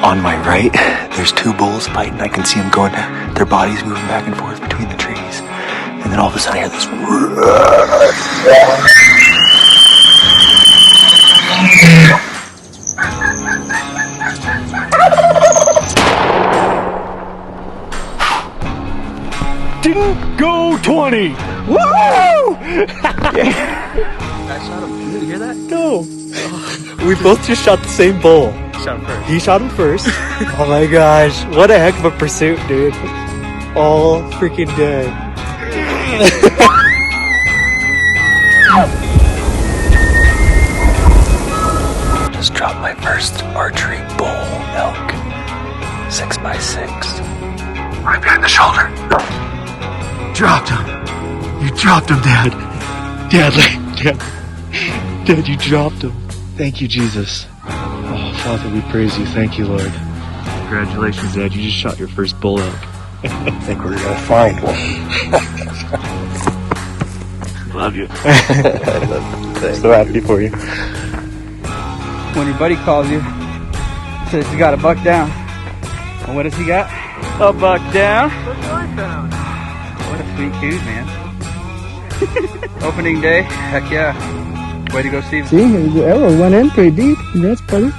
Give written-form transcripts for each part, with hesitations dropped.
On my right, there's two bulls fighting. I can see them going, their bodies moving back and forth between the trees. And then all of a sudden I hear this. Didn't go 20. Woo! I shot him. Did you hear that? No. We both just shot the same bull. Shot him first. He shot him first. Oh my gosh. What a heck of a pursuit, dude. All freaking day. Just dropped my first archery bull elk. 6x6. Right behind the shoulder. Dropped him. You dropped him, Dad. Dad, you dropped him. Thank you, Jesus. Oh, Father, we praise you. Thank you, Lord. Congratulations, Dad. You just shot your first bull elk. I think we're going to find one. Love you. So happy for you. When your buddy calls you, says you got a buck down. And what does he got? A buck down. Look what I found. What a sweet dude, man. Opening day, heck yeah. Way to go, Steve. See, the arrow went in pretty deep. That's buddy.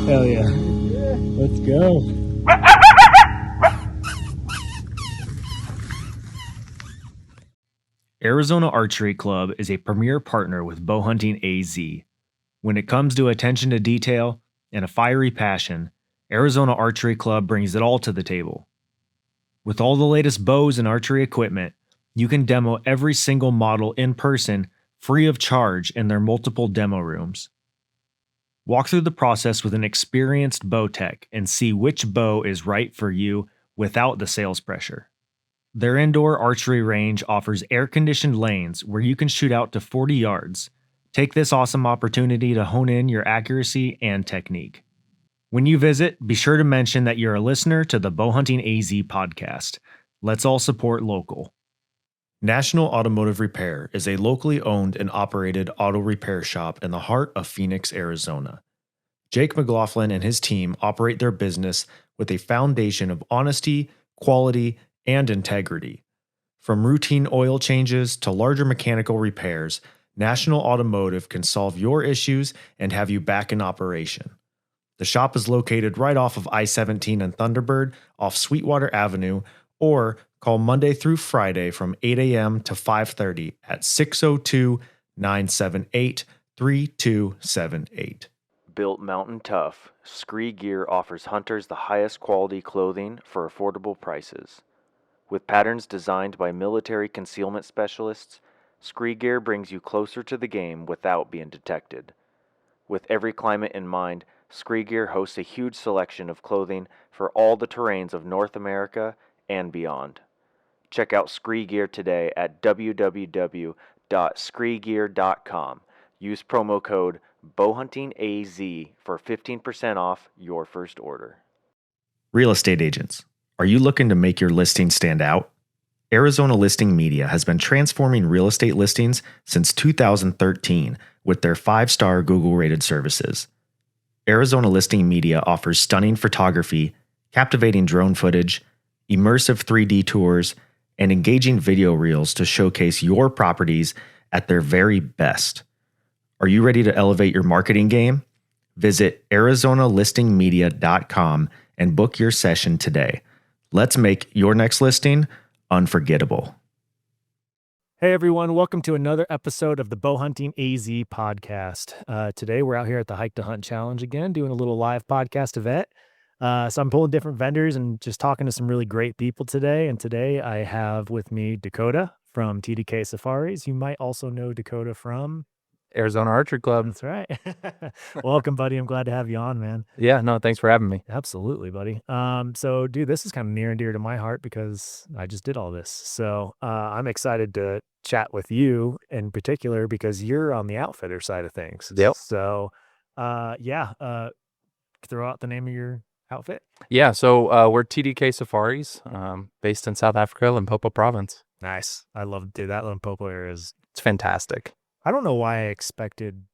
Hell yeah. Let's go. Arizona Archery Club is a premier partner with Bowhunting AZ. When it comes to attention to detail and a fiery passion, Arizona Archery Club brings it all to the table. With all the latest bows and archery equipment, you can demo every single model in person free of charge in their multiple demo rooms. Walk through the process with an experienced bow tech and see which bow is right for you without the sales pressure. Their indoor archery range offers air-conditioned lanes where you can shoot out to 40 yards. Take this awesome opportunity to hone in your accuracy and technique. When you visit, be sure to mention that you're a listener to the Bowhunting AZ podcast. Let's all support local. National Automotive Repair is a locally owned and operated auto repair shop in the heart of Phoenix, Arizona. Jake McLaughlin and his team operate their business with a foundation of honesty, quality, and integrity. From routine oil changes to larger mechanical repairs, National Automotive can solve your issues and have you back in operation. The shop is located right off of I-17 and Thunderbird off Sweetwater Avenue, or call Monday through Friday from 8 a.m. to 5:30 at 602-978-3278. Built mountain tough, Scree Gear offers hunters the highest quality clothing for affordable prices. With patterns designed by military concealment specialists, Scree Gear brings you closer to the game without being detected. With every climate in mind, Scree Gear hosts a huge selection of clothing for all the terrains of North America and beyond. Check out Scree Gear today at www.screegear.com. Use promo code BowhuntingAZ for 15% off your first order. Real estate agents, are you looking to make your listing stand out? Arizona Listing Media has been transforming real estate listings since 2013 with their 5-star Google-rated services. Arizona Listing Media offers stunning photography, captivating drone footage, immersive 3D tours, and engaging video reels to showcase your properties at their very best. Are you ready to elevate your marketing game? Visit ArizonaListingMedia.com and book your session today. Let's make your next listing unforgettable. Hey everyone, welcome to another episode of the Bowhunting AZ podcast. Today we're out here at the Hike to Hunt Challenge again, doing a little live podcast event. So I'm pulling different vendors and just talking to some really great people today. And today I have with me Dakota from TDK Safaris. You might also know Dakota from Arizona Archery Club. That's right. Welcome, buddy. I'm glad to have you on, man. Yeah, no, thanks for having me. Absolutely, buddy. So, dude, this is kind of near and dear to my heart because I just did all this. So I'm excited to chat with you in particular because you're on the outfitter side of things. Yep. So, throw out the name of your outfit. Yeah, so we're TDK Safaris, based in South Africa, Limpopo province. Nice. I love, dude, that Limpopo area It's fantastic. I don't know why I expected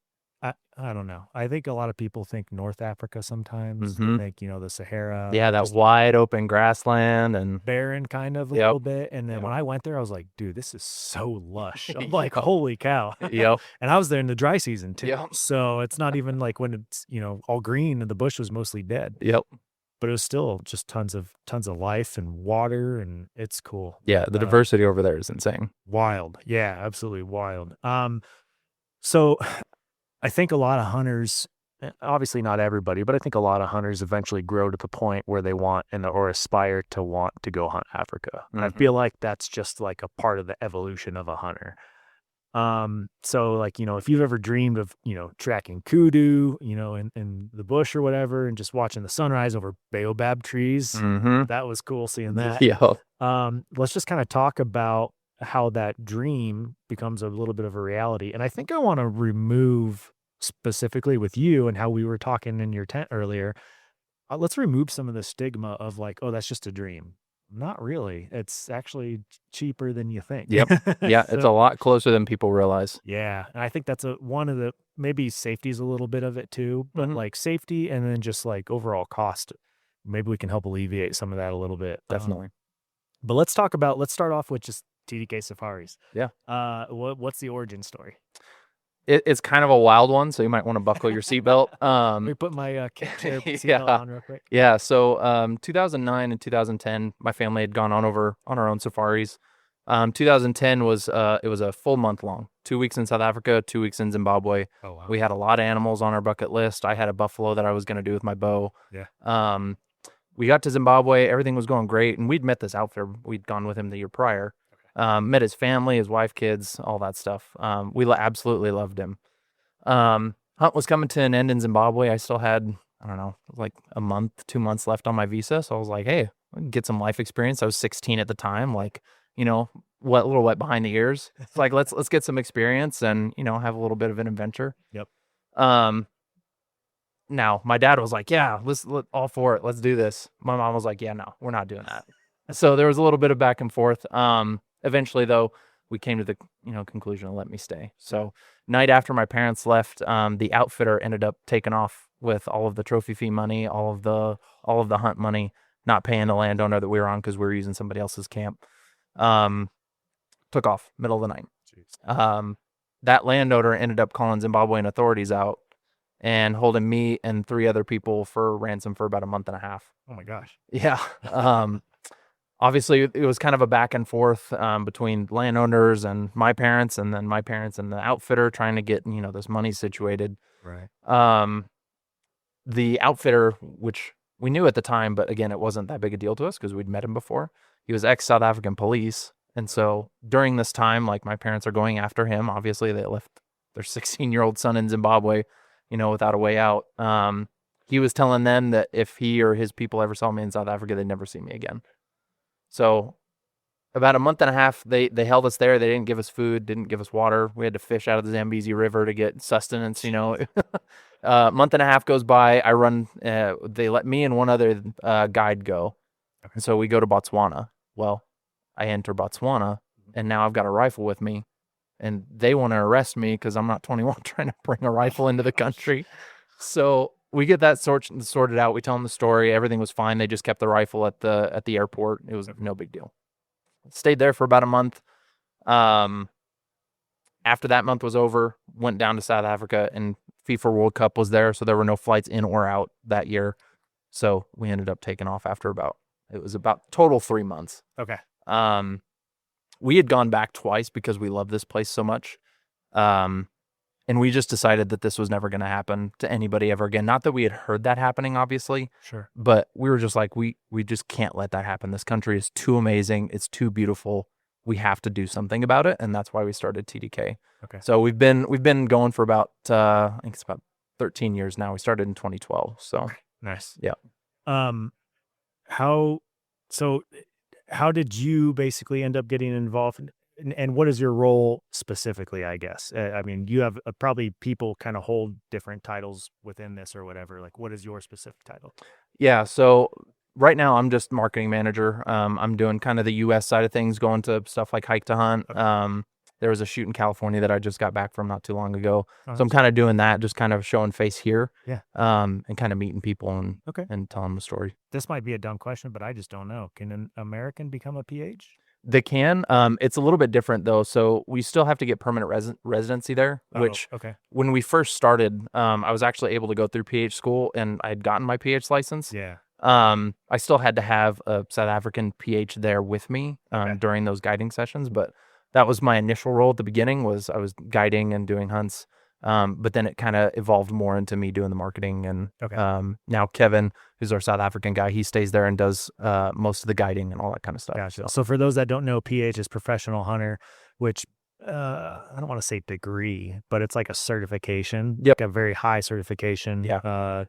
I don't know. I think a lot of people think North Africa sometimes. They Mhm. think, the Sahara. Yeah, that just wide open grassland and barren kind of a Yep. little bit. And then Yep. when I went there, I was like, dude, this is so lush. I'm Yep. like, holy cow. Yep. And I was there in the dry season too. Yep. So it's not even like when it's, all green and the bush was mostly dead. Yep. But it was still just tons of life and water, and it's cool. Yeah, the diversity over there is insane. Wild. Yeah, absolutely wild. So I think a lot of hunters, obviously not everybody, but I think a lot of hunters eventually grow to the point where they want or aspire to want to go hunt Africa. And I Mhm. feel like that's just like a part of the evolution of a hunter. So like, if you've ever dreamed of, tracking kudu, in the bush or whatever, and just watching the sunrise over baobab trees, Mhm. that was cool seeing that. Yep. Let's just kind of talk about how that dream becomes a little bit of a reality. And I think I want to remove specifically with you and how we were talking in your tent earlier. Let's remove some of the stigma of like, oh, that's just a dream. Not really. It's actually cheaper than you think. Yep. Yeah, it's a So, lot closer than people realize. yeah. And I think that's one of the, maybe safety's a little bit of it too, but Mhm. like safety and then just like overall cost. Maybe we can help alleviate some of that a little bit. Definitely. But let's start off with just TDK Safaris. Yeah. What's the origin story? It's kind of a wild one, so you might want to buckle your seatbelt. Let me put my chair seatbelt Yeah. on real quick. Yeah, so 2009 and 2010, my family had gone on our own safaris. 2010 was it was a full month long, 2 weeks in South Africa, 2 weeks in Zimbabwe. Oh wow. We had a lot of animals on our bucket list. I had a buffalo that I was going to do with my bow. Yeah. We got to Zimbabwe, everything was going great, and we'd met this outfitter. We'd gone with him the year prior. Met his family, his wife, kids, all that stuff. We absolutely loved him. Hunt was coming to an end in Zimbabwe. I still had, I don't know, like a month, 2 months left on my visa. So I was like, hey, I can get some life experience. I was 16 at the time, like, a little wet behind the ears. It's like, let's get some experience and, have a little bit of an adventure. Yep. Now my dad was like, yeah, let's all for it. Let's do this. My mom was like, yeah, no, we're not doing that. So there was a little bit of back and forth. Eventually though, we came to the, conclusion to let me stay. So night after my parents left, the outfitter ended up taking off with all of the trophy fee money, all of the hunt money, not paying the landowner that we were on because we were using somebody else's camp. Took off middle of the night. Jeez. That landowner ended up calling Zimbabwean authorities out and holding me and 3 other people for ransom for about a month and a half. Oh my gosh. Yeah. Obviously, it was kind of a back and forth between landowners and my parents, and then my parents and the outfitter trying to get this money situated. Right. The outfitter, which we knew at the time, but again, it wasn't that big a deal to us because we'd met him before. He was ex-South African police, and so during this time, like my parents are going after him. Obviously, they left their 16-year-old son in Zimbabwe, without a way out. He was telling them that if he or his people ever saw me in South Africa, they'd never see me again. So about a month and a half, they held us there. They didn't give us food, didn't give us water. We had to fish out of the Zambezi River to get sustenance, month and a half goes by. I run, they let me and one other guide go. And so we go to Botswana. Well, I enter Botswana, and now I've got a rifle with me. And they want to arrest me because I'm not 21 trying to bring a rifle into the country. So we get that sorted out. We tell them the story. Everything was fine. They just kept the rifle at the airport. It was no big deal. Stayed there for about a month. After that month was over, went down to South Africa, and FIFA World Cup was there, so there were no flights in or out that year. So we ended up taking off after about total 3 months. Okay. We had gone back twice because we love this place so much. And we just decided that this was never going to happen to anybody ever again. Not that we had heard that happening, obviously. Sure. But we were just like, we just can't let that happen. This country is too amazing. It's too beautiful. We have to do something about it. And that's why we started TDK. Okay. So we've been going for about, I think it's about 13 years now. We started in 2012. So Nice. yeah. How did you basically end up getting involved and what is your role specifically, I guess? I mean, you have probably people kind of hold different titles within this or whatever. Like, what is your specific title? Yeah. So right now I'm just marketing manager. I'm doing kind of the US side of things, going to stuff like Hike to Hunt. Okay. There was a shoot in California that I just got back from not too long ago. Oh, So I'm kind of doing that, just kind of showing face here. Yeah. And kind of meeting people and Okay. and telling them the story. This might be a dumb question, but I just don't know. Can an American become a PH? They can. It's a little bit different though. So we still have to get permanent residency there, which okay. when we first started, I was actually able to go through PH school and I had gotten my PH license. Yeah. I still had to have a South African PH there with me Okay. during those guiding sessions, but that was my initial role at the beginning. Was I was guiding and doing hunts, but then it kind of evolved more into me doing the marketing. And Okay. now Kevin, who's our South African guy, he stays there and does most of the guiding and all that kind of stuff. Gotcha. So for those that don't know, PH is professional hunter, which I don't want to say degree, but it's like a certification. Yep. Like a very high certification. Yeah.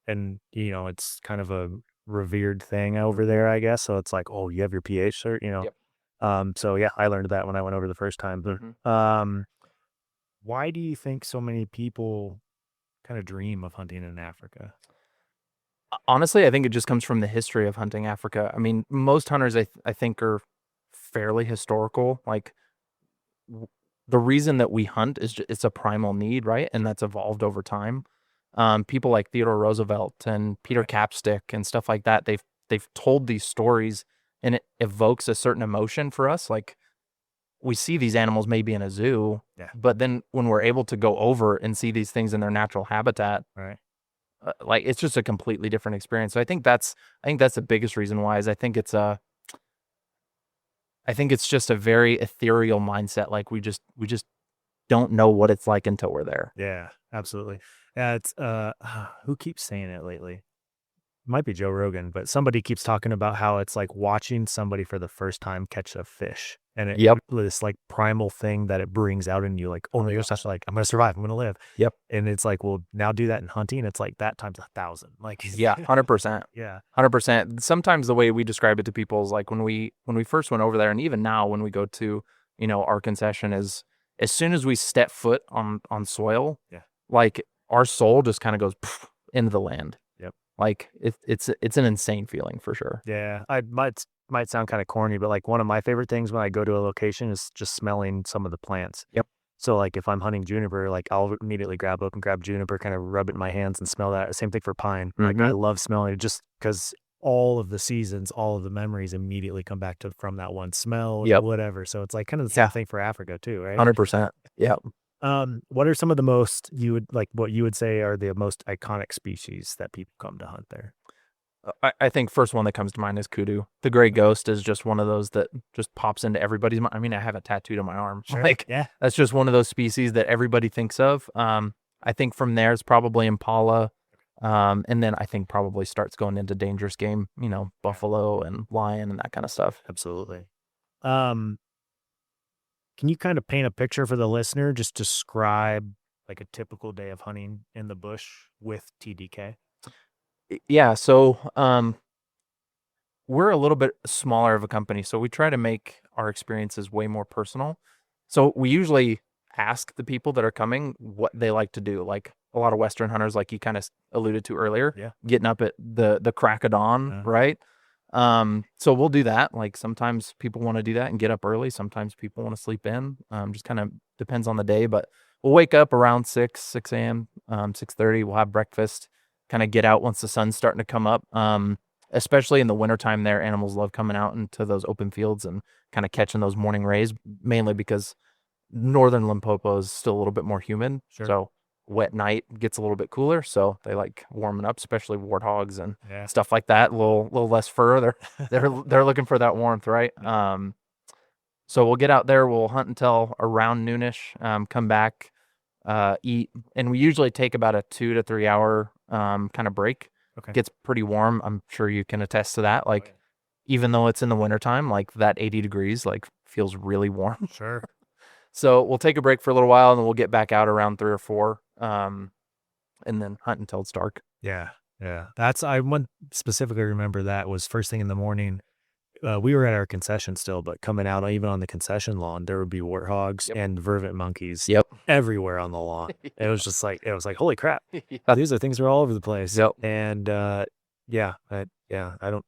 And it's kind of a revered thing over there, I guess. So it's like, oh, you have your PH cert, Yep. So yeah, I learned that when I went over the first time. But why do you think so many people kind of dream of hunting in Africa? Honestly, I think it just comes from the history of hunting Africa. I mean, most hunters, I think, are fairly historical. Like, the reason that we hunt is it's a primal need, right? And that's evolved over time. People like Theodore Roosevelt and Peter Capstick and stuff like that, they've told these stories, and it evokes a certain emotion for us. Like, we see these animals maybe in a zoo, but then when we're able to go over and see these things in their natural habitat, right? Like, it's just a completely different experience. So I think that's the biggest reason why is I think it's just a very ethereal mindset. Like, we just don't know what it's like until we're there. Yeah, absolutely. Yeah, it's who keeps saying it lately? Might be Joe Rogan, but somebody keeps talking about how it's like watching somebody for the first time catch a fish, and this like primal thing that it brings out in you, like, oh my gosh, like, I'm gonna survive, I'm gonna live. Yep. And it's like, well, now do that in hunting. It's like that times 1,000. Like, yeah, 100%. Yeah, 100%. Sometimes the way we describe it to people is like when we first went over there, and even now when we go to our concession, is as soon as we step foot on soil, like, our soul just kind of goes into the land. Like, it's an insane feeling for sure. Yeah, I might sound kind of corny, but like one of my favorite things when I go to a location is just smelling some of the plants. Yep. So like if I'm hunting juniper, like I'll immediately grab juniper, kind of rub it in my hands and smell that. Same thing for pine. Like, I love smelling it just because all of the seasons, all of the memories immediately come back from that one smell or whatever. So it's like kind of the same thing for Africa too, right? 100%. Yeah. What are some of the most what you would say are the most iconic species that people come to hunt there? I think first one that comes to mind is kudu. The gray ghost is just one of those that just pops into everybody's mind. I mean, I have it tattooed on my arm. Sure. Like, that's just one of those species that everybody thinks of. I think from there it's probably impala. And then I think probably starts going into dangerous game, buffalo and lion and that kind of stuff. Absolutely. Can you kind of paint a picture for the listener? Just describe like a typical day of hunting in the bush with TDK. Yeah. So, we're a little bit smaller of a company, so we try to make our experiences way more personal. So we usually ask the people that are coming what they like to do. Like, a lot of Western hunters, like you kind of alluded to earlier, getting up at the crack of dawn, right? So we'll do that. Like, sometimes people want to do that and get up early. Sometimes people want to sleep in. Just kind of depends on the day, but we'll wake up around 6 a.m., 6:30. We'll have breakfast, kind of get out once the sun's starting to come up. Especially in the wintertime there, animals love coming out into those open fields and kind of catching those morning rays, mainly because northern Limpopo is still a little bit more humid. Sure. So wet night gets a little bit cooler, so they like warming up, especially warthogs and stuff like that. A little less fur. They're looking for that warmth, right? So we'll get out there. We'll hunt until around noonish. Come back, eat, and we usually take about a 2 to 3 hour kind of break. Okay. It gets pretty warm. I'm sure you can attest to that. Like, even though it's in the wintertime, like that 80 degrees like feels really warm. Sure. So we'll take a break for a little while, and then we'll get back out around 3 or 4, and then hunt until it's dark. Yeah. I specifically remember that was first thing in the morning. We were at our concession still, but coming out even on the concession lawn, there would be warthogs and vervet monkeys everywhere on the lawn. It was just like, holy crap. These are things that are all over the place. And I don't,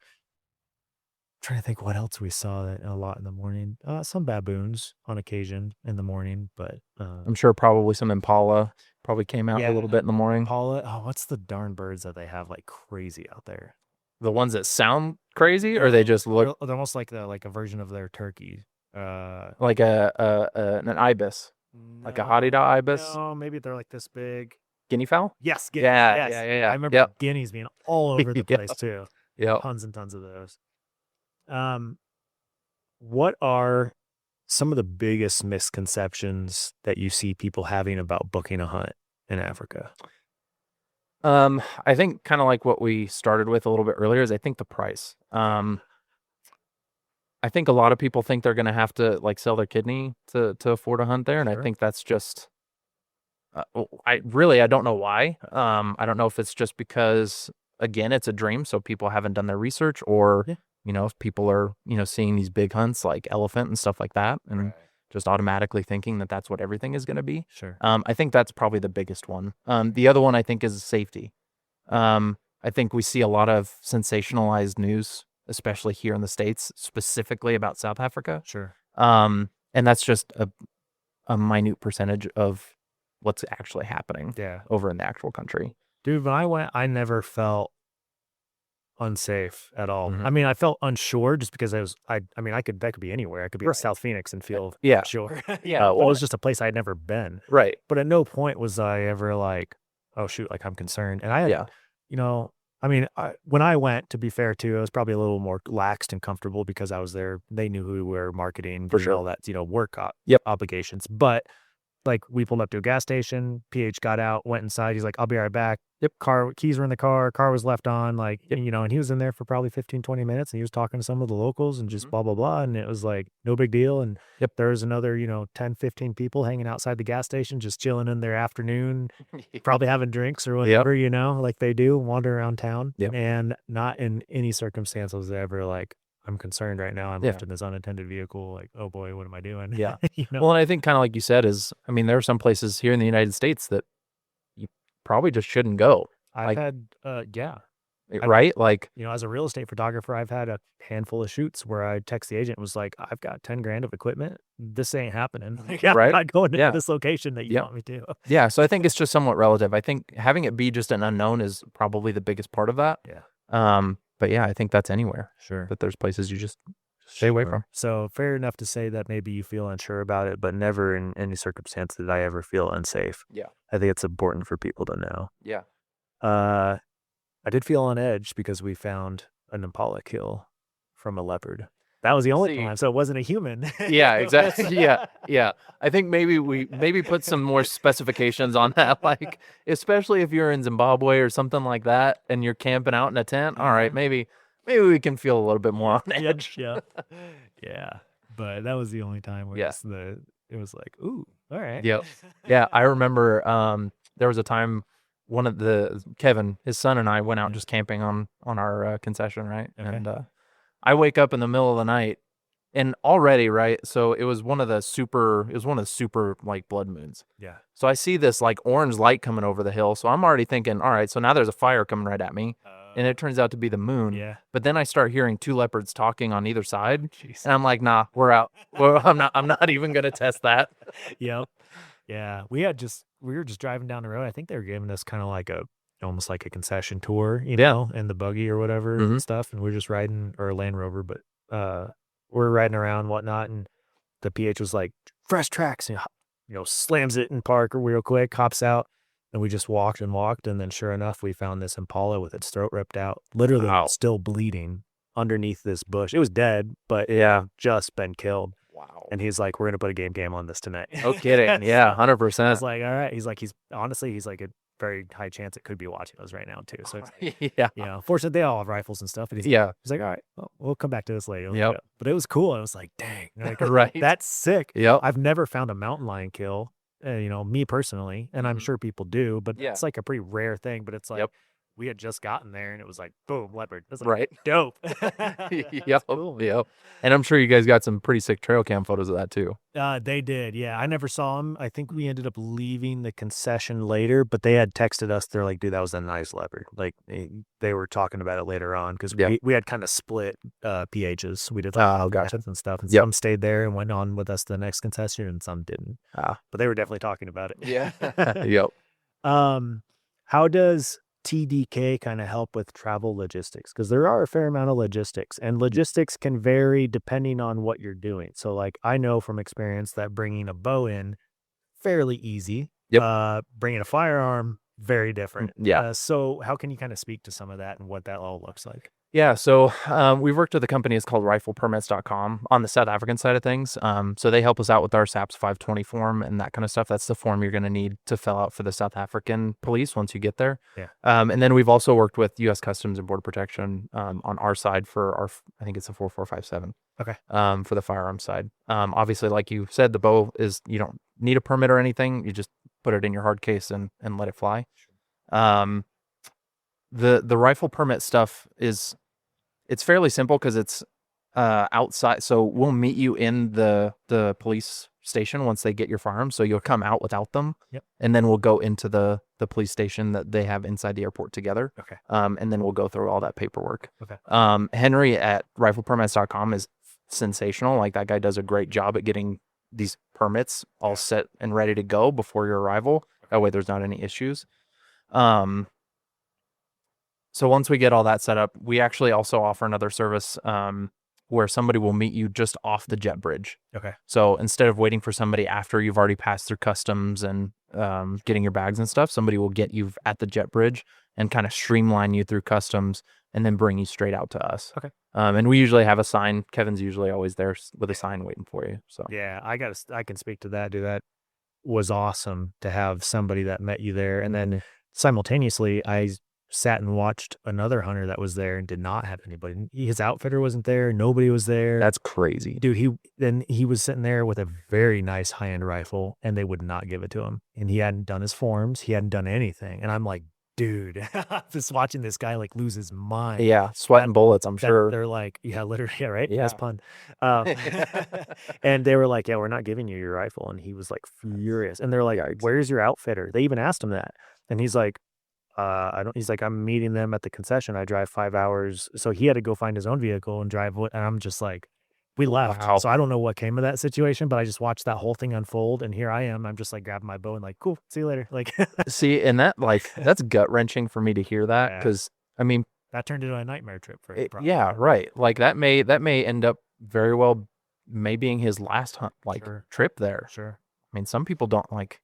trying to think what else we saw that a lot in the morning. Some baboons on occasion in the morning, but I'm sure probably some impala probably came out a little bit in the morning. Impala. Oh, what's the darn birds that they have like crazy out there? The ones that sound crazy, or they just look They're almost like a version of their turkey. like an ibis, like a hottie dot ibis, No, maybe they're like this big. guinea fowl. Yes, guineas. Yeah, yes. yeah. I remember guineas being all over the Yep. place too. Yeah. Tons and tons of those. What are some of the biggest misconceptions that you see people having about booking a hunt in Africa? I think kind of like what we started with a little bit earlier is I think the price. I think a lot of people think they're going to have to like sell their kidney to afford a hunt there. And I think that's just, I don't know why. I don't know if it's just because, again, it's a dream. So people haven't done their research, or, if people are, seeing these big hunts like elephant and stuff like that, and just automatically thinking that that's what everything is going to be. Sure. I think that's probably the biggest one. The other one I think is safety. I think we see a lot of sensationalized news, especially here in the States, specifically about South Africa. Sure. And that's just a minute percentage of what's actually happening over in the actual country. Dude, when I went, I never felt unsafe at all. Mhm. I mean, I felt unsure just because that could be anywhere. I could be in South Phoenix and feel sure. Well, it was just a place I had never been. Right. But at no point was I ever like, oh shoot, like I'm concerned. And I had, when I went, to be fair too, I was probably a little more laxed and comfortable because I was there. They knew who we were marketing for all that, work obligations. But like we pulled up to a gas station, PH got out, went inside. He's like, I'll be right back. Keys were in the car was left on, and he was in there for probably 15, 20 minutes, and he was talking to some of the locals and just blah, blah, blah. And it was like, no big deal. And there was another, 10, 15 people hanging outside the gas station, just chilling in their afternoon, probably having drinks or whatever, like they do, wander around town. And not in any circumstance was there ever like, I'm concerned right now. I'm left in this unattended vehicle. Like, oh boy, what am I doing? Yeah. Well, and I think kind of like you said there are some places here in the United States that you probably just shouldn't go. I've had, right? Like, as a real estate photographer, I've had a handful of shoots where I text the agent, was like, I've got 10 grand of equipment. This ain't happening. I'm not going to this location that you want me to. Yeah. So I think it's just somewhat relative. I think having it be just an unknown is probably the biggest part of that. Yeah. But yeah, I think that's anywhere. Sure. But there's places you just stay away from. So fair enough to say that maybe you feel unsure about it, but never in any circumstance did I ever feel unsafe. Yeah. I think it's important for people to know. Yeah. I did feel on edge because we found an impala kill from a leopard. That was the only time, so it wasn't a human. Yeah, exactly. Yeah. I think maybe we put some more specifications on that, like especially if you're in Zimbabwe or something like that, and you're camping out in a tent. All right, maybe we can feel a little bit more on edge. Yeah. But that was the only time where it was like, ooh, all right. Yep. Yeah, I remember there was a time Kevin, his son, and I went out just camping on our concession, right? Okay. And I wake up in the middle of the night, and already, right? So it was one of the super like blood moons. Yeah. So I see this like orange light coming over the hill. So I'm already thinking, all right, so now there's a fire coming right at me. And it turns out to be the moon. Yeah. But then I start hearing two leopards talking on either side. Jeez. And I'm like, nah, we're out. I'm not even gonna test that. Yep. Yeah. We were just driving down the road. I think they were giving us kind of like almost like a concession tour, in the buggy or whatever and stuff. And we're just riding, or a Land Rover, but we're riding around and whatnot. And the PH was like, fresh tracks, and slams it in park real quick, hops out. And we just walked. And then sure enough, we found this impala with its throat ripped out, literally still bleeding underneath this bush. It was dead, but just been killed. Wow. And he's like, we're going to put a game cam on this tonight. No kidding. Yeah, 100%. I was like, all right. He's like, he's like a very high chance it could be watching us right now too. So yeah. Fortunately, they all have rifles and stuff. And he's like, all right, well, we'll come back to this later. Yep. But it was cool. I was like, dang, right. That's sick. Yep. I've never found a mountain lion kill. Me personally, and I'm sure people do, but it's like a pretty rare thing. But it's like we had just gotten there and it was like, boom, leopard. That's like, Right. dope. Yep. Yep. And I'm sure you guys got some pretty sick trail cam photos of that too. They did. Yeah. I never saw them. I think we ended up leaving the concession later, but they had texted us. They're like, dude, that was a nice leopard. Like they were talking about it later on because Yeah. we had kind of split PHs. We did like Gotcha. and stuff. And Yep. some stayed there and went on with us to the next concession and some didn't. But they were definitely talking about it. Yeah. Yep. How does TDK kind of help with travel logistics? Because there are a fair amount of logistics, and logistics can vary depending on what you're doing. So, like, I know from experience that bringing a bow in, fairly easy. Yep. Bringing a firearm, very different. Yeah. So how can you kind of speak to some of that and what that all looks like? Yeah, so we've worked with a company, it's called riflepermits.com on the South African side of things. So they help us out with our SAPS 520 form and that kind of stuff. That's the form you're going to need to fill out for the South African police once you get there. Yeah. And then we've also worked with U.S. Customs and Border Protection on our side for our, I think it's a 4457. Okay. For the firearm side. Obviously, like you said, the bow is, you don't need a permit or anything. You just put it in your hard case and let it fly. The rifle permit stuff it's fairly simple because it's outside. So we'll meet you in the police station once they get your firearms. So you'll come out without them. Yep. And then we'll go into the police station that they have inside the airport together. Okay. And then we'll go through all that paperwork. Okay. Henry at riflepermits.com is sensational. Like, that guy does a great job at getting these permits all set and ready to go before your arrival. That way there's not any issues. So once we get all that set up, we actually also offer another service where somebody will meet you just off the jet bridge. Okay. So instead of waiting for somebody after you've already passed through customs and getting your bags and stuff, somebody will get you at the jet bridge and kind of streamline you through customs and then bring you straight out to us. Okay. And we usually have a sign. Kevin's usually always there with a sign waiting for you. So yeah, I can speak to that, dude. That was awesome to have somebody that met you there. And then simultaneously, I sat and watched another hunter that was there and did not have anybody. His outfitter wasn't there. Nobody was there. that's crazy. Dude, he was sitting there with a very nice high-end rifle and they would not give it to him. And he hadn't done his forms. He hadn't done anything. And I'm like, dude, just watching this guy like lose his mind. Yeah, sweating bullets, I'm sure. They're like, yeah, literally, yeah, right? Yeah. Nice pun. And they were like, yeah, we're not giving you your rifle. And he was like furious. And they're like, where's your outfitter? They even asked him that. And he's like, he's like, I'm meeting them at the concession. I drive 5 hours. So he had to go find his own vehicle and drive. And I'm just like, we left. Wow. So I don't know what came of that situation, but I just watched that whole thing unfold. And here I am. I'm just like grabbing my bow and like, cool, see you later. Like, See, and that's gut wrenching for me to hear that. Yeah. Cause I mean, that turned into a nightmare trip for him. yeah, right. Like that may end up very well may being his last hunt, Sure. trip there. Sure. I mean, some people don't like,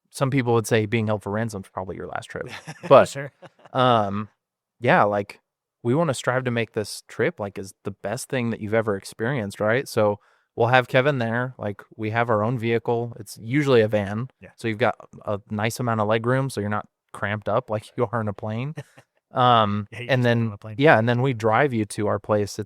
some people would say being held for ransom is probably your last trip. But sure. yeah, like we want to strive to make this trip like is the best thing that you've ever experienced, right? So we'll have Kevin there. Like, we have our own vehicle. It's usually a van. Yeah. So you've got a nice amount of leg room, so you're not cramped up like you are in a plane. And then we drive you to our place.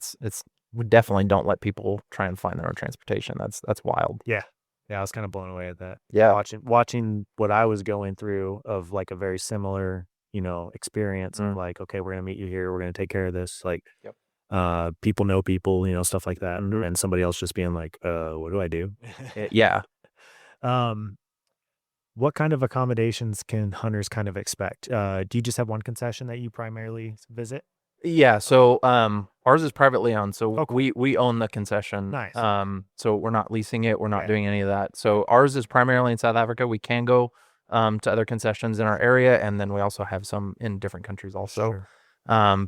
We definitely don't let people try and find their own transportation. That's wild. Yeah, I was kind of blown away at that. Yeah. Watching what I was going through of like a very similar, experience of Mm. like, okay, we're gonna meet you here. We're gonna take care of this. Like, Yep. people know people, stuff like that, and somebody else just being like, what do I do? Yeah. What kind of accommodations can hunters kind of expect? Do you just have one concession that you primarily visit? Yeah, so ours is privately owned, so Oh, cool. we own the concession. Nice. So we're not leasing it, we're not Okay. doing any of that. So ours is primarily in South Africa. We can go to other concessions in our area, and then we also have some in different countries also. Sure.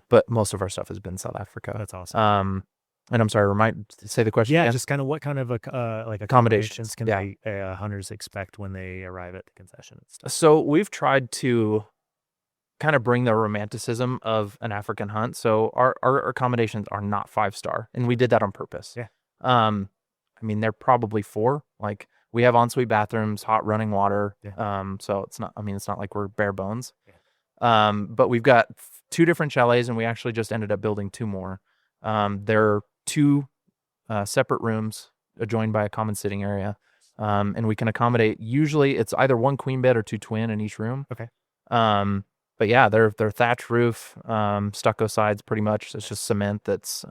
But most of our stuff has been South Africa. That's awesome. And I'm sorry, say the question Yeah, again? just kind of what kind of Accommodations, accommodations can yeah. they, hunters expect when they arrive at the concession and stuff? So we've tried to kind of bring the romanticism of an African hunt. So our accommodations are not 5-star, and we did that on purpose. Yeah. I mean, they're probably 4. Like, we have ensuite bathrooms, hot running water. Yeah. So it's not like we're bare bones. Yeah. But we've got 2 different chalets, and we actually just ended up building 2 more. They're 2 separate rooms adjoined by a common sitting area. And we can accommodate, usually it's either 1 queen bed or 2 twin in each room. Okay. but yeah, they're thatch roof, stucco sides, pretty much. It's just cement that's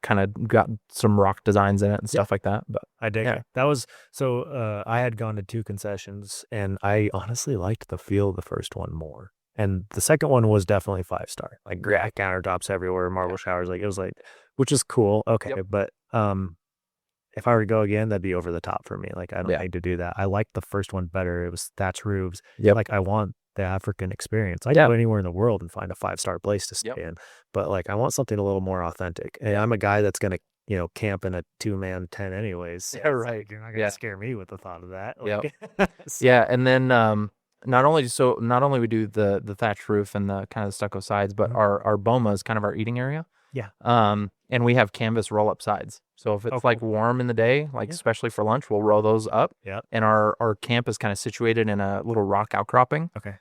kind of got some rock designs in it and stuff like that. But I dig yeah. it. That was so. I had gone to 2 concessions, and I honestly liked the feel of the first one more. And the second one was definitely 5-star, like granite countertops everywhere, marble showers. Like it was like, which is cool. Okay, Yep. but if I were to go again, that'd be over the top for me. Like I don't need to do that. I liked the first one better. It was thatch roofs. Yep. Like I want the African experience. I can go anywhere in the world and find a 5-star place to stay in, but like I want something a little more authentic. And I'm a guy that's gonna camp in a 2-man tent anyways. So Yeah, right. like, you're not gonna scare me with the thought of that. Yep. So- Yeah, and then not only we do the thatch roof and the kind of stucco sides, but our boma is kind of our eating area. Yeah. And we have canvas roll up sides. So if it's like warm in the day, like especially for lunch, we'll roll those up. Yeah. And our camp is kind of situated in a little rock outcropping. Okay.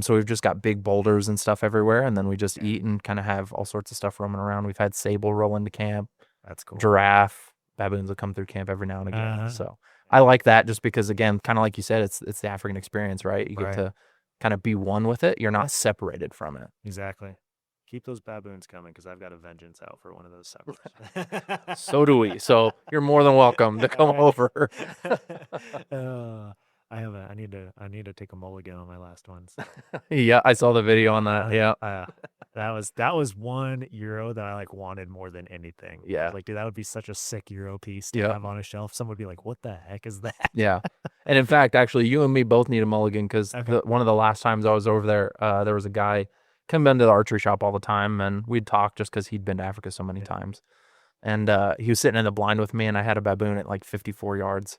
So we've just got big boulders and stuff everywhere, and then we just eat and kind of have all sorts of stuff roaming around. We've had sable roll into camp. That's cool. Giraffe, baboons will come through camp every now and again. So I like that just because, again, kind of like you said, it's the African experience, right? You get to kind of be one with it. You're not separated from it. Exactly. Keep those baboons coming because I've got a vengeance out for one of those suckers. So do we. So you're more than welcome to come over. I need to take a mulligan on my last ones. Yeah, I saw the video on that. Yeah. That was €1 that I like wanted more than anything. Yeah. Like, dude, that would be such a sick Euro piece to Yeah. have on a shelf. Someone would be like, "What the heck is that?" Yeah. And in fact, actually, you and me both need a mulligan because one of the last times I was over there, there was a guy come into the archery shop all the time, and we'd talk just because he'd been to Africa so many times. And he was sitting in the blind with me, and I had a baboon at like 54 yards.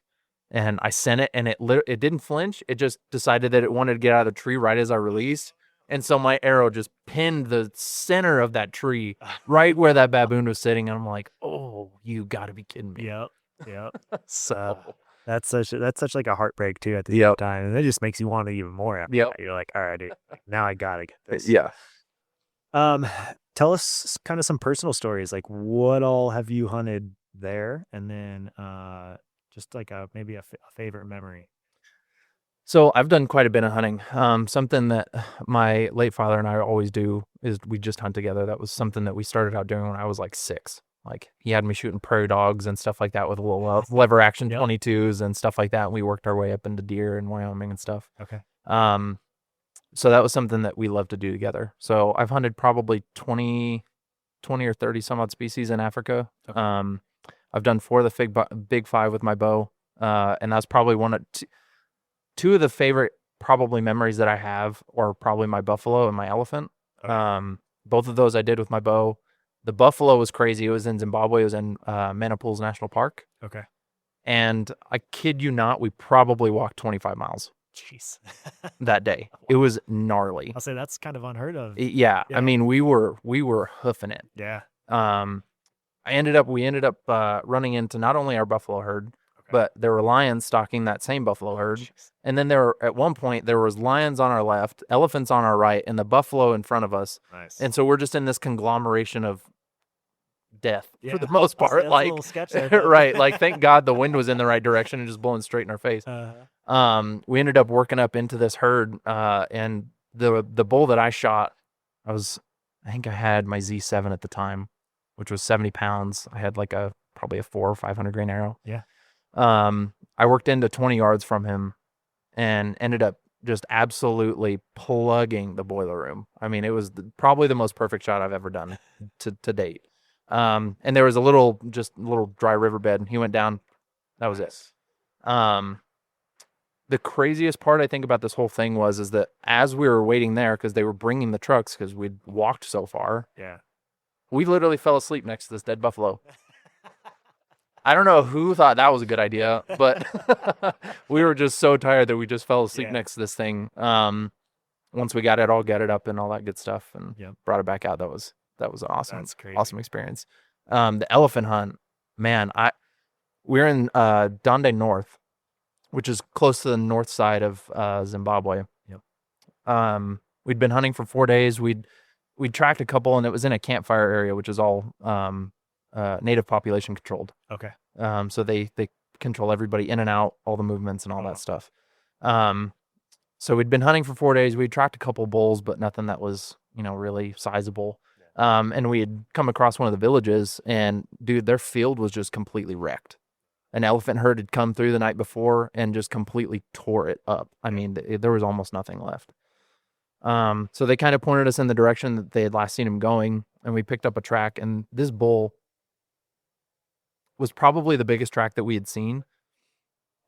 And I sent it, and it didn't flinch. It just decided that it wanted to get out of the tree right as I released. And so my arrow just pinned the center of that tree right where that baboon was sitting. And I'm like, oh, you got to be kidding me. Yep. So That's such like a heartbreak too at the same time, and it just makes you want it even more after that. You're like, all right, dude, now I gotta get this. Yeah. Tell us kind of some personal stories, like what all have you hunted there, and then just like maybe a favorite memory. So I've done quite a bit of hunting. Something that my late father and I always do is we just hunt together. That was something that we started out doing when I was like 6. Like he had me shooting prairie dogs and stuff like that with little lever action 22s and stuff like that. And we worked our way up into deer in Wyoming and stuff. Okay. So that was something that we love to do together. So I've hunted probably 20 or 30 some odd species in Africa. Okay. I've done 4 of the big 5 with my bow. And that's probably two of the favorite probably memories that I have, or probably my buffalo and my elephant. Okay. Both of those I did with my bow. The buffalo was crazy. It was in Zimbabwe. It was in Manapools National Park. Okay. And I kid you not, we probably walked 25 miles. Jeez. That day. It was gnarly. I'll say that's kind of unheard of. Yeah. I mean, we were hoofing it. Yeah. We ended up running into not only our buffalo herd, but there were lions stalking that same buffalo herd. Jeez. And then at one point there was lions on our left, elephants on our right, and the buffalo in front of us. Nice. And so we're just in this conglomeration of death for the most part. Like, a little sketch there, right. Like, thank God the wind was in the right direction and just blowing straight in our face. We ended up working up into this herd, and the bull that I shot, I think I had my Z7 at the time, which was 70 pounds. I had like probably a 400 or 500 grain arrow. Yeah. I worked into 20 yards from him and ended up just absolutely plugging the boiler room. I mean, it was probably the most perfect shot I've ever done to date. And there was a little dry riverbed. He went down. That was it. The craziest part I think about this whole thing is that as we were waiting there, because they were bringing the trucks because we'd walked so far. Yeah. We literally fell asleep next to this dead buffalo. I don't know who thought that was a good idea, but we were just so tired that we just fell asleep next to this thing. Once we got it all gutted up and all that good stuff and brought it back out, that was an awesome experience. The elephant hunt, man, we're in Dande North, which is close to the north side of Zimbabwe. Yep. We'd been hunting for 4 days. We'd tracked a couple, and it was in a campfire area, which is all native population controlled. Okay. So they control everybody in and out, all the movements and all that stuff. So we'd been hunting for 4 days. We'd tracked a couple bulls, but nothing that was, really sizable. And we had come across one of the villages, and dude, their field was just completely wrecked. An elephant herd had come through the night before and just completely tore it up. I mean, there was almost nothing left. So they kind of pointed us in the direction that they had last seen him going, and we picked up a track, and this bull was probably the biggest track that we had seen.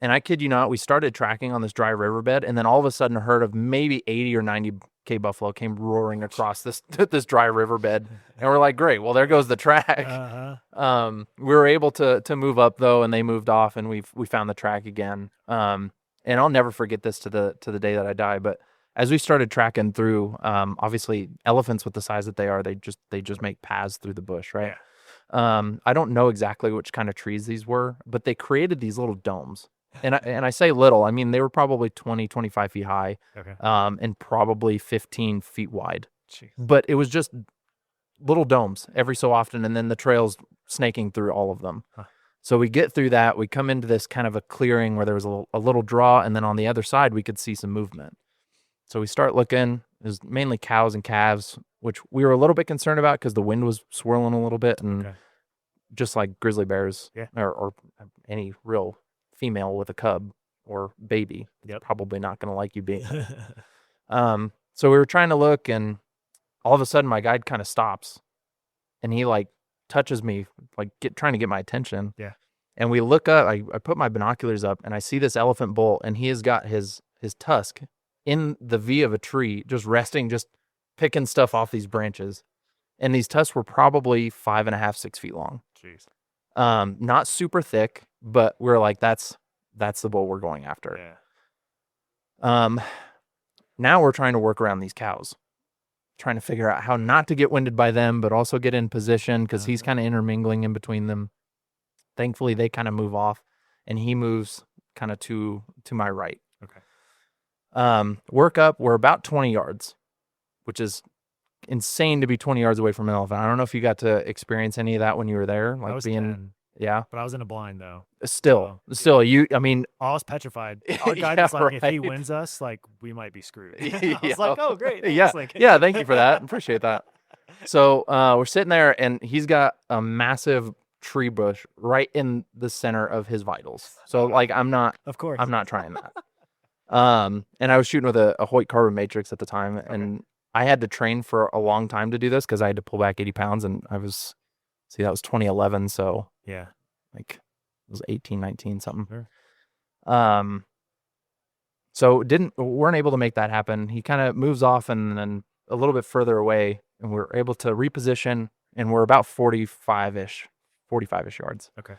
And I kid you not, we started tracking on this dry riverbed, and then all of a sudden a herd of maybe 80 or 90K buffalo came roaring across this dry riverbed. And we're like, great, well, there goes the track. We were able to move up, though, and they moved off, and we found the track again. And I'll never forget this to the day that I die. But as we started tracking through, obviously elephants with the size that they are, they just make paths through the bush, right? Yeah. I don't know exactly which kind of trees these were, but they created these little domes. And I say little, I mean, they were probably 20, 25 feet high, and probably 15 feet wide. Jeez. But it was just little domes every so often, and then the trails snaking through all of them. Huh. So we get through that, we come into this kind of a clearing where there was a little draw, and then on the other side, we could see some movement. So we start looking. It was mainly cows and calves, which we were a little bit concerned about because the wind was swirling a little bit, and just like grizzly bears or any real female with a cub or baby, probably not going to like you being. So we were trying to look, and all of a sudden my guide kind of stops, and he like touches me, like trying to get my attention. Yeah. And we look up. I put my binoculars up, and I see this elephant bull, and he has got his tusk in the V of a tree, just resting, just picking stuff off these branches. And these tusks were probably 5.5, 6 feet long. Jeez. Not super thick, but we're like, that's the bull we're going after. Yeah. Now we're trying to work around these cows, trying to figure out how not to get winded by them, but also get in position because he's kind of intermingling in between them. Thankfully, they kind of move off, and he moves kind of to my right. Okay. Work up. We're about 20 yards, which is insane to be 20 yards away from an elephant. I don't know if you got to experience any of that when you were there, like I was being 10, yeah. but I was in a blind though. Still, I mean, I was petrified. Our guy was like, if he wins us, like we might be screwed. I was like, oh great, thanks. Yeah, thank you for that. Appreciate that. So we're sitting there, and he's got a massive tree bush right in the center of his vitals. So like, I'm not trying that. And I was shooting with a Hoyt carbon matrix at the time, and I had to train for a long time to do this because I had to pull back 80 pounds, and that was 2011. So yeah, like it was 18, 19, something. Sure. So weren't able to make that happen. He kind of moves off, and then a little bit further away, and we're able to reposition, and we're about 45-ish yards. Okay.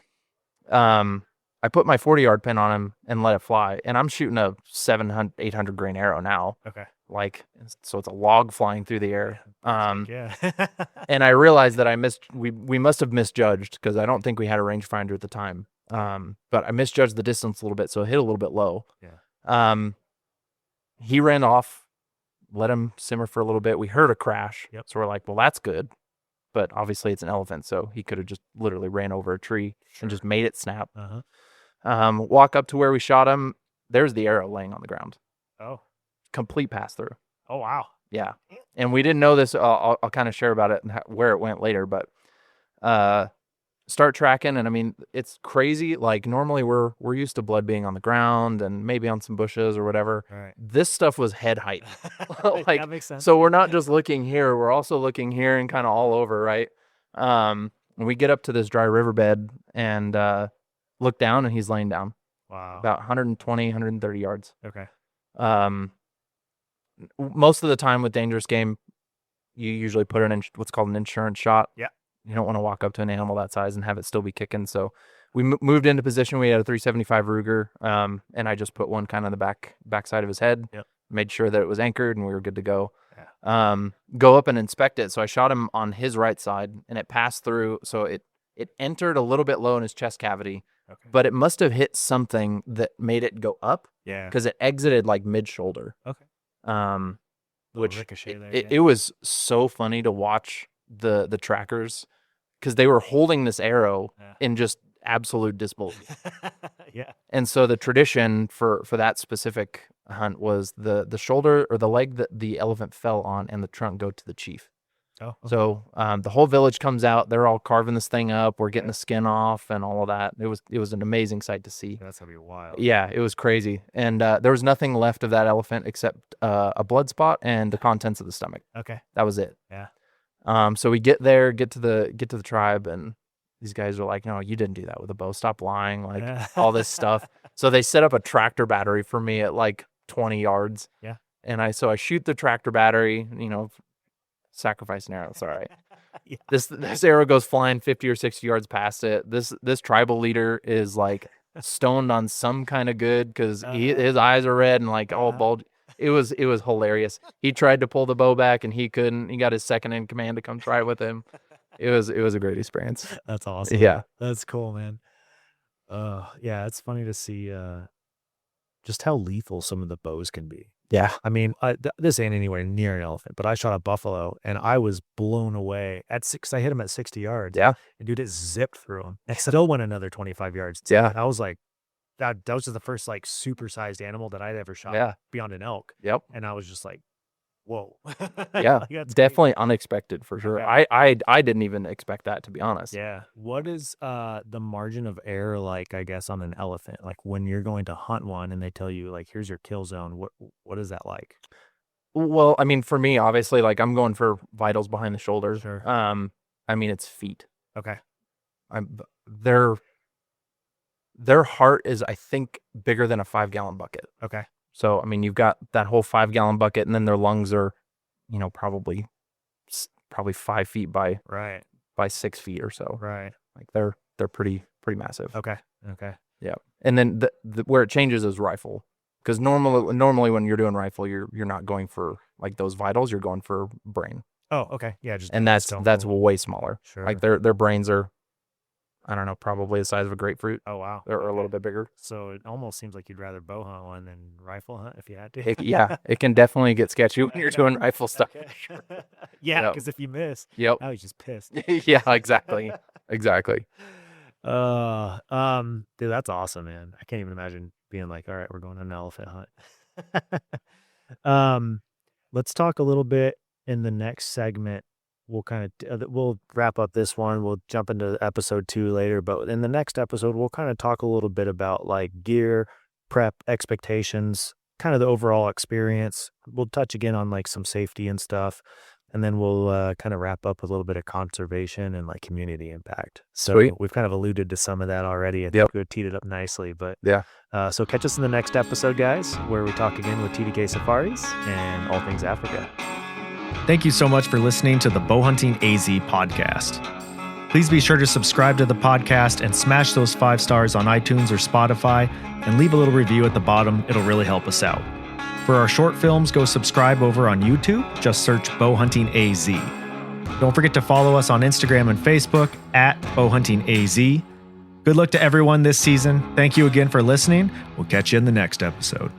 I put my 40-yard pin on him and let it fly, and I'm shooting a 700, 800 grain arrow now. Okay. Like, so it's a log flying through the air. Yeah. And I realized that we must have misjudged because I don't think we had a rangefinder at the time. But I misjudged the distance a little bit, so it hit a little bit low. Yeah. He ran off, let him simmer for a little bit. We heard a crash. Yep. So we're like, well, that's good. But obviously it's an elephant, so he could have just literally ran over a tree and just made it snap. Walk up to where we shot him. There's the arrow laying on the ground. Oh. Complete pass through. Oh, wow. Yeah. And we didn't know this. I'll kind of share about it and where it went later, but start tracking. And I mean, it's crazy. Like normally we're used to blood being on the ground and maybe on some bushes or whatever. Right. This stuff was head height. Like, that makes sense. So we're not just looking here. We're also looking here and kind of all over. Right. And we get up to this dry riverbed and look down, and he's laying down. Wow. About 120, 130 yards. Okay. Most of the time with dangerous game, you usually put what's called an insurance shot. Yeah. You don't want to walk up to an animal that size and have it still be kicking. So we moved into position. We had a 375 Ruger, and I just put one kind of on the backside of his head. Yep. Made sure that it was anchored, and we were good to go. Yeah. Go up and inspect it. So I shot him on his right side, and it passed through. So it entered a little bit low in his chest cavity, but it must have hit something that made it go up. Yeah. Because it exited like mid-shoulder. Okay. Which it was so funny to watch the trackers because they were holding this arrow in just absolute disbelief. Yeah. And so the tradition for that specific hunt was the shoulder or the leg that the elephant fell on and the trunk go to the chief. Oh, okay. So the whole village comes out. They're all carving this thing up. We're getting the skin off and all of that. It was an amazing sight to see. That's gonna be wild. Yeah, it was crazy. And there was nothing left of that elephant except a blood spot and the contents of the stomach. Okay. That was it. Yeah. So we get there, get to the tribe, and these guys are like, "No, you didn't do that with a bow. Stop lying!" Like all this stuff. So they set up a tractor battery for me at like 20 yards. Yeah. And I shoot the tractor battery. Sacrifice an arrow. It's all right. Yeah. This arrow goes flying 50 or 60 yards past it. This tribal leader is like stoned on some kind of good because his eyes are red and like all bulged. It was hilarious. He tried to pull the bow back and he couldn't. He got his second in command to come try it with him. It was a great experience. That's awesome. Yeah. That's cool, man. Yeah, it's funny to see just how lethal some of the bows can be. Yeah. I mean, this ain't anywhere near an elephant, but I shot a buffalo and I was blown away at 6. I hit him at 60 yards. Yeah. And dude, it zipped through him. It still went another 25 yards. Yeah. And I was like, that was just the first like supersized animal that I'd ever shot beyond an elk. Yep. And I was just like, whoa. Yeah. Like, that's definitely unexpected for sure. Okay. I didn't even expect that, to be honest. Yeah. What is the margin of error like, I guess, on an elephant? Like when you're going to hunt one and they tell you like, here's your kill zone, what is that like? Well, I mean, for me, obviously, like I'm going for vitals behind the shoulders. Sure. I mean, it's feet. Okay. Their heart is, I think, bigger than a 5-gallon bucket. Okay. So, I mean, you've got that whole 5-gallon bucket, and then their lungs are, probably 5 feet by 6 feet or so. Right. Like they're pretty massive. Okay. Yeah. And then where it changes is rifle, because normally when you're doing rifle, you're not going for like those vitals. You're going for brain. Oh, okay. Yeah. And that's way smaller. Sure. Like their brains are, I don't know, probably the size of a grapefruit. Oh, wow. Or a little bit bigger. So it almost seems like you'd rather bow hunt one than rifle hunt if you had to. It can definitely get sketchy when you're doing rifle stuff. Okay. Yeah, because if you miss, yep. I was just pissed. Yeah, exactly. Exactly. Dude, that's awesome, man. I can't even imagine being like, all right, we're going on an elephant hunt. Let's talk a little bit in the next segment. We'll we'll wrap up this one. We'll jump into episode 2 later, but in the next episode, we'll kind of talk a little bit about like gear, prep, expectations, kind of the overall experience. We'll touch again on like some safety and stuff. And then we'll kind of wrap up with a little bit of conservation and like community impact. So Sweet. We've kind of alluded to some of that already. I think Yep. we teed it up nicely, but Yeah. so catch us in the next episode, guys, where we talk again with TDK Safaris and all things Africa. Thank you so much for listening to the Bowhunting AZ podcast. Please be sure to subscribe to the podcast and smash those 5 stars on iTunes or Spotify and leave a little review at the bottom. It'll really help us out. For our short films, go subscribe over on YouTube. Just search Bowhunting AZ. Don't forget to follow us on Instagram and Facebook at Bowhunting AZ. Good luck to everyone this season. Thank you again for listening. We'll catch you in the next episode.